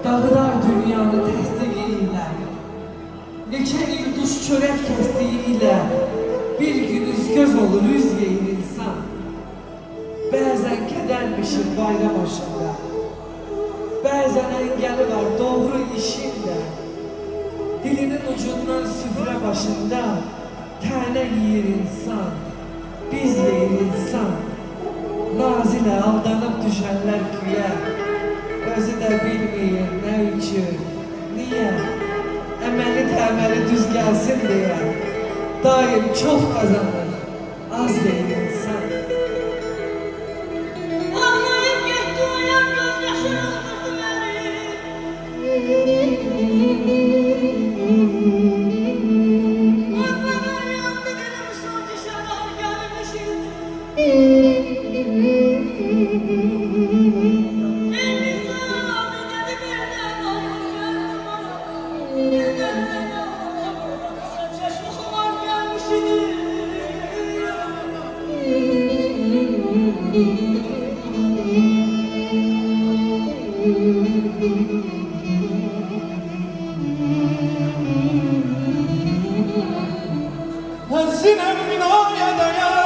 Dağılar dünyanı təsdiqiyle, neçə il duş çörək kəsdiyiyle, bir gün üzgöz olur üz yeyir insan. Bəzən kədərmişir bayram aşında, bəzən əngəli var doğru işində. Dilinin ucundan süfrə başında tənə yiyir insan, biz yeyir insan. Nazilə aldanıb düşənlər güyə, özü də bilməyir nə üçün, niyə? Əməli təməli düz gəlsin deyə, daim çox qazanır, az deyir insan. Ağlayıp getdi o yan gözyaşını aldırdı məni. Atmadan yandı dilim sanki şərar gəlmiş idi. Hazinem binaya dayan.